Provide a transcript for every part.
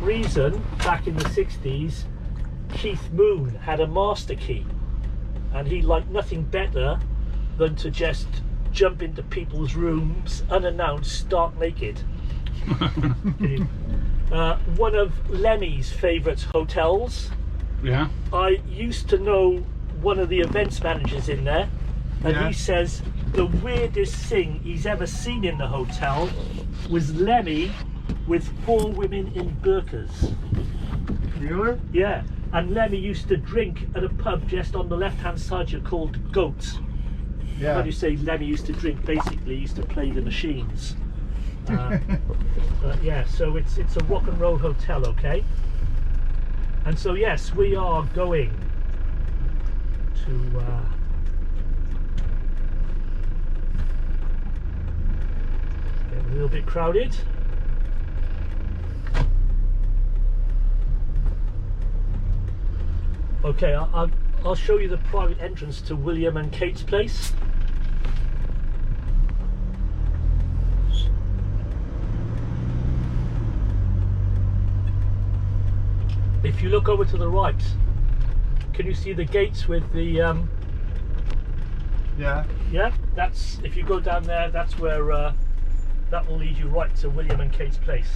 reason, back in the 60s, Keith Moon had a master key, and he liked nothing better than to just jump into people's rooms unannounced, stark naked. One of Lemmy's favourite hotels. Yeah. I used to know one of the events managers in there, and he says the weirdest thing he's ever seen in the hotel was Lemmy with 4 women in burqas. Really? Yeah, and Lemmy used to drink at a pub just on the left-hand side here called Goat. Yeah. When you say Lemmy used to drink, basically he used to play the machines. Yeah, so it's a rock and roll hotel, okay? And so yes, we are going to get a little bit crowded. Okay, I'll show you the private entrance to William and Kate's place. If you look over to the right, can you see the gates with the yeah, that's, if you go down there, that's where that will lead you right to William and Kate's place.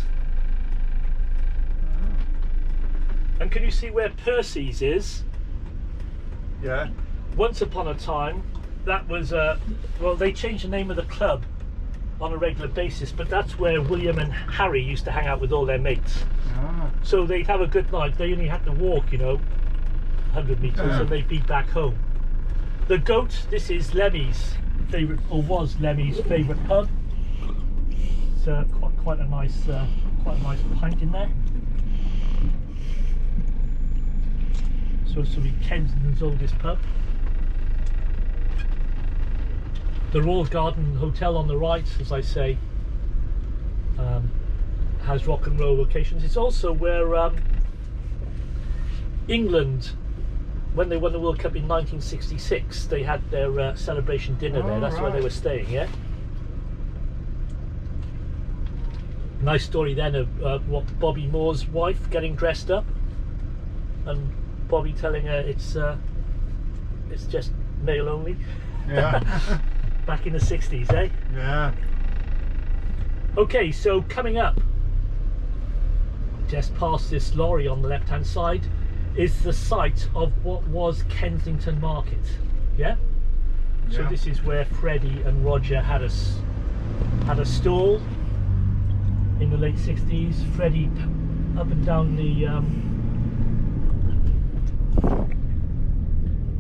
And can you see where Percy's is? Yeah. Once upon a time, that was well, they changed the name of the club on a regular basis, but that's where William and Harry used to hang out with all their mates. Ah. So they'd have a good night. They only had to walk, 100 metres, and they'd be back home. The Goat, this is Lemmy's favourite, or was Lemmy's favourite pub. It's quite a nice pint in there. So this will be Kensington's oldest pub. The Royal Garden Hotel on the right, as I say, has rock and roll locations. It's also where England, when they won the World Cup in 1966, they had their celebration dinner there. That's where they were staying, yeah? Nice story then of what Bobby Moore's wife getting dressed up, and Bobby telling her it's just male only. Yeah. Back in the 60s, eh? Yeah. Okay, so coming up, just past this lorry on the left hand side, is the site of what was Kensington Market. Yeah? So this is where Freddie and Roger had a stall in the late 60s. Freddie up and down the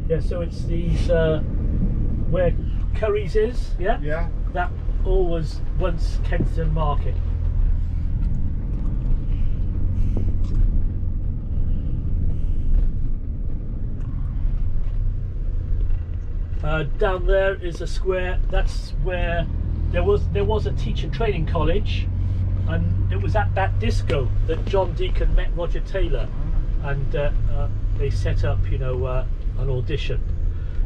yeah, so it's these where Curry's is, yeah? Yeah. That all was once Kensington Market. Down there is a square. That's where there was a teacher training college, and it was at that disco that John Deacon met Roger Taylor, and they set up, an audition.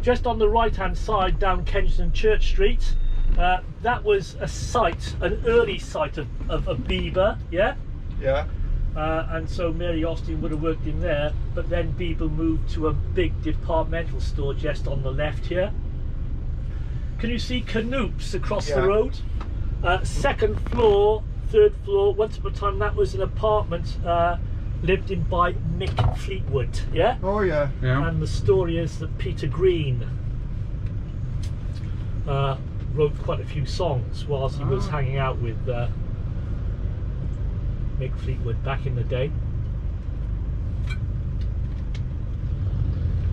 Just on the right hand side down Kensington Church Street, that was a site, an early site of Bieber, yeah? Yeah. And so Mary Austin would have worked in there, but then Bieber moved to a big departmental store just on the left here. Can you see Canoop's across the road? Second floor, third floor, once upon a time that was an apartment lived in by Mick Fleetwood, yeah? Oh yeah. Yeah. And the story is that Peter Green wrote quite a few songs whilst he was hanging out with Mick Fleetwood back in the day.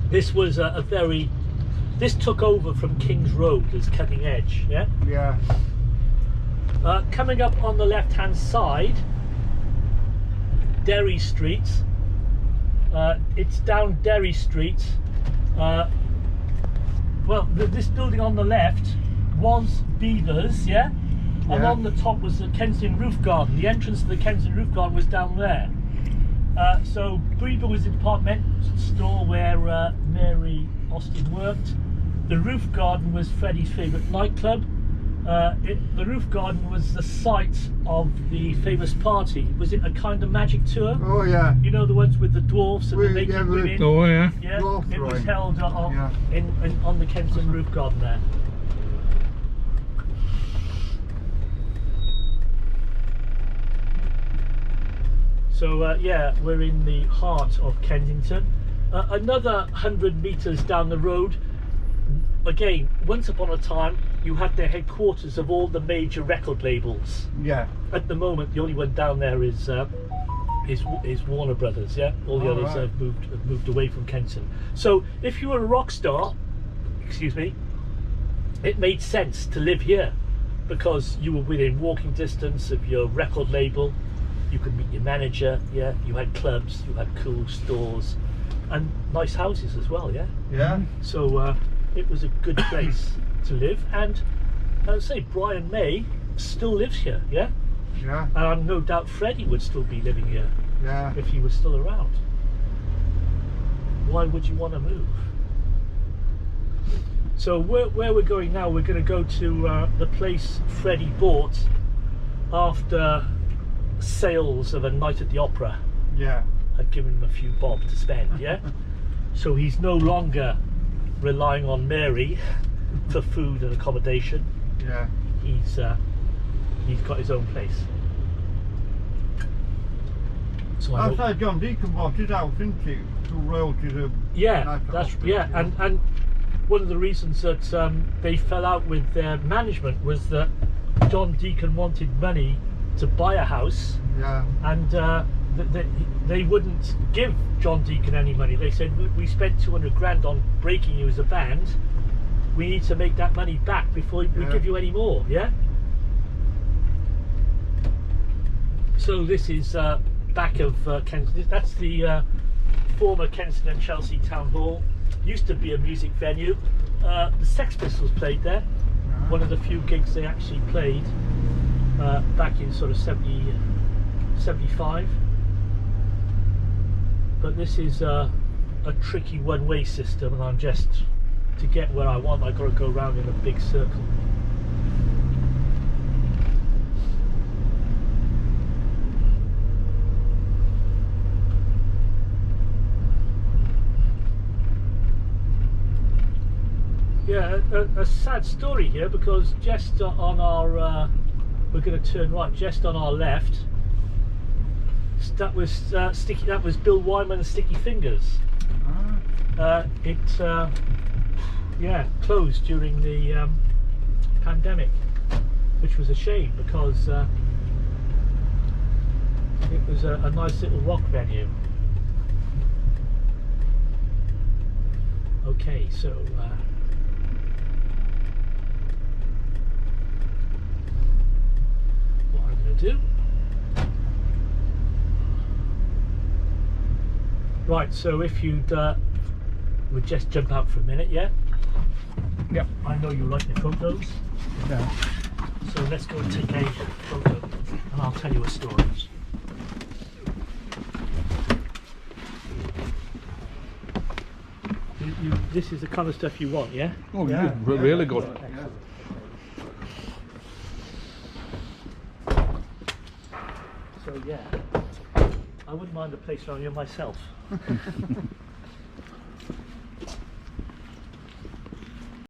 This was this took over from King's Road as cutting edge, yeah? Yeah. Coming up on the left hand side, Derry Street. It's down Derry Street. Well, this building on the left was Bieber's, yeah? And on the top was the Kensington Roof Garden. The entrance to the Kensington Roof Garden was down there. So Bieber was the departmental store where Mary Austin worked. The Roof Garden was Freddie's favourite nightclub. The roof garden was the site of the famous party. Was it a kind of magic tour? Oh yeah. You know, the ones with the dwarfs and the Yeah, naked with- women? Oh yeah. Yeah, Dwarf it was drawing. held on, Yeah. on the Kensington roof garden there. So yeah, we're in the heart of Kensington. Another 100 metres down the road, again, once upon a time, you had the headquarters of all the major record labels. Yeah. At the moment, the only one down there is Warner Brothers. Yeah, all the Oh, others right. have moved away from Kensington. So if you were a rock star, excuse me, it made sense to live here because you were within walking distance of your record label. You could meet your manager. Yeah, you had clubs, you had cool stores, and nice houses as well. Yeah. Yeah. So it was a good place to live, and I'd say Brian May still lives here. Yeah. Yeah. And I've no doubt Freddie would still be living here Yeah. if he was still around. Why would you want to move? So where we're going now, we're going to go to the place Freddie bought after sales of A Night at the Opera Yeah. had given him a few bob to spend, yeah? So he's no longer relying on Mary for food and accommodation. Yeah. He's got his own place. So I I hope- say John Deacon bought his house, didn't he? Through royalties of yeah, Night at that's Opera, yeah, and one of the reasons that they fell out with their management was that John Deacon wanted money to buy a house, Yeah. and they wouldn't give John Deacon any money. They said, we spent 200 grand on breaking you as a band. We need to make that money back before we Yeah. give you any more. Yeah. So this is back of Kensington. That's the former Kensington and Chelsea Town Hall. Used to be a music venue. The Sex Pistols played there. One of the few gigs they actually played back in sort of 75. But this is a tricky one-way system, and I'm just, to get where I want, I've got to go around in a big circle. Yeah, a sad story here, because just on our, we're going to turn right, just on our left, that was Sticky. That was Bill Wyman and Sticky Fingers. It yeah, closed during the pandemic, which was a shame because it was a nice little rock venue. Okay, so what I'm going to do. Right, so if you'd would just jump out for a minute, yeah? Yep. I know you like the photos, Yeah. so let's go and take a photo and I'll tell you a story. This is the kind of stuff you want, yeah? Oh, Yeah. really good. Yeah. So yeah, I wouldn't mind a place around here myself.